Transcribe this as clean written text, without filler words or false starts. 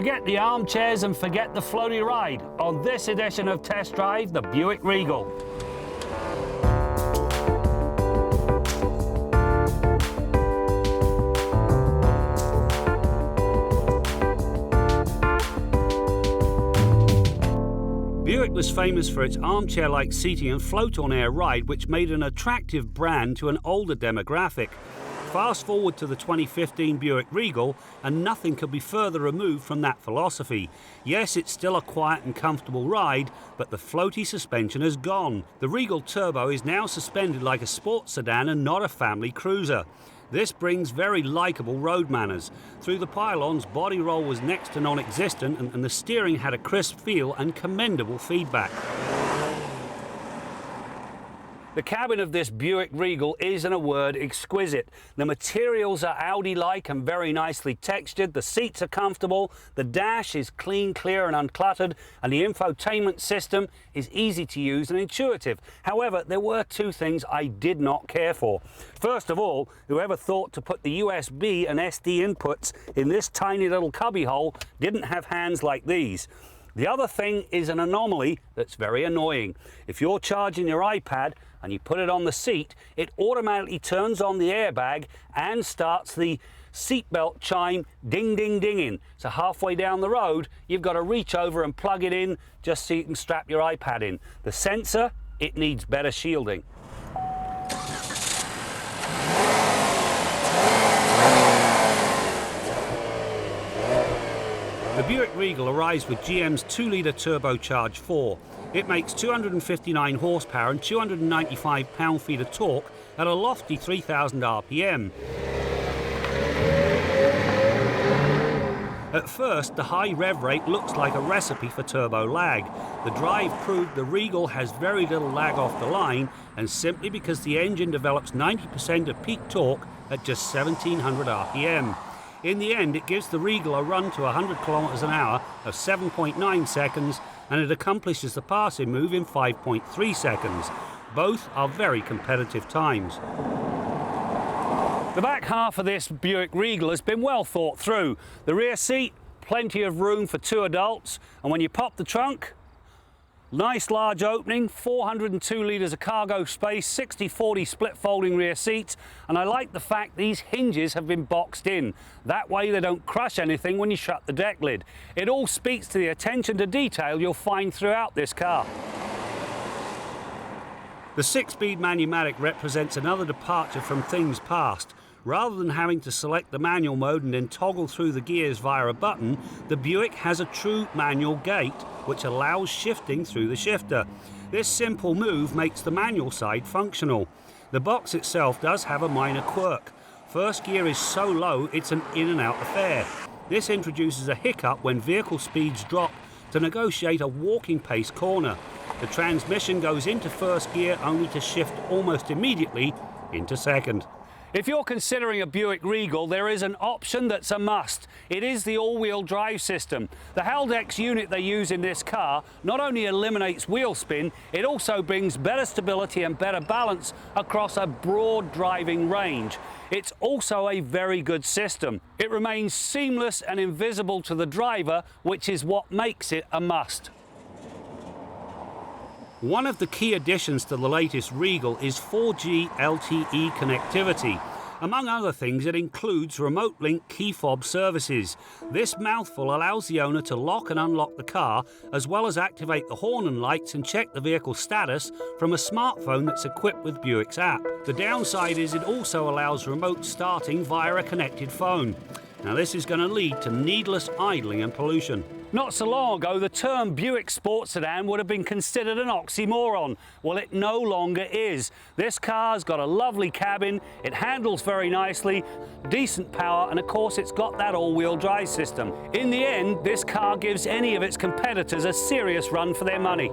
Forget the armchairs and forget the floaty ride on this edition of Test Drive the Buick Regal. Buick was famous for its armchair-like seating and float-on-air ride, which made an attractive brand to an older demographic. Fast forward to the 2015 Buick Regal, and nothing could be further removed from that philosophy. Yes, it's still a quiet and comfortable ride, but the floaty suspension has gone. The Regal Turbo is now suspended like a sports sedan and not a family cruiser. This brings very likeable road manners. Through the pylons, body roll was next to non-existent, and the steering had a crisp feel and commendable feedback. The cabin of this Buick Regal is, in a word, exquisite. The materials are Audi-like and very nicely textured. The seats are comfortable. The dash is clean, clear and uncluttered. And the infotainment system is easy to use and intuitive. However, there were two things I did not care for. First of all, whoever thought to put the USB and SD inputs in this tiny little cubbyhole didn't have hands like these. The other thing is an anomaly that's very annoying. If you're charging your iPad and you put it on the seat, it automatically turns on the airbag and starts the seatbelt chime ding, ding, dinging. So halfway down the road, you've got to reach over and plug it in just so you can strap your iPad in. The sensor, it needs better shielding. The Buick Regal arrives with GM's 2-litre turbocharged 4. It makes 259 horsepower and 295 pound-feet of torque at a lofty 3,000 RPM. At first, the high rev rate looks like a recipe for turbo lag. The drive proved the Regal has very little lag off the line, and simply because the engine develops 90% of peak torque at just 1,700 RPM. In the end, it gives the Regal a run to 100 km an hour of 7.9 seconds, and it accomplishes the passing move in 5.3 seconds. Both are very competitive times. The back half of this Buick Regal has been well thought through. The rear seat, plenty of room for 2 adults, and when you pop the trunk, nice large opening, 402 litres of cargo space, 60-40 split folding rear seats, and I like the fact these hinges have been boxed in. That way they don't crush anything when you shut the deck lid. It all speaks to the attention to detail you'll find throughout this car. The 6-speed Manumatic represents another departure from things past. Rather than having to select the manual mode and then toggle through the gears via a button, the Buick has a true manual gate, which allows shifting through the shifter. This simple move makes the manual side functional. The box itself does have a minor quirk. First gear is so low, it's an in and out affair. This introduces a hiccup when vehicle speeds drop to negotiate a walking pace corner. The transmission goes into first gear only to shift almost immediately into second. If you're considering a Buick Regal, there is an option that's a must. It is the all-wheel drive system. The Haldex unit they use in this car not only eliminates wheel spin, it also brings better stability and better balance across a broad driving range. It's also a very good system. It remains seamless and invisible to the driver, which is what makes it a must. One of the key additions to the latest Regal is 4G LTE connectivity. Among other things, it includes remote link key fob services. This mouthful allows the owner to lock and unlock the car, as well as activate the horn and lights and check the vehicle status from a smartphone that's equipped with Buick's app. The downside is it also allows remote starting via a connected phone. Now this is going to lead to needless idling and pollution. Not so long ago, the term Buick sports sedan would have been considered an oxymoron. Well, it no longer is. This car's got a lovely cabin, it handles very nicely, decent power, and of course it's got that all-wheel drive system. In the end, this car gives any of its competitors a serious run for their money.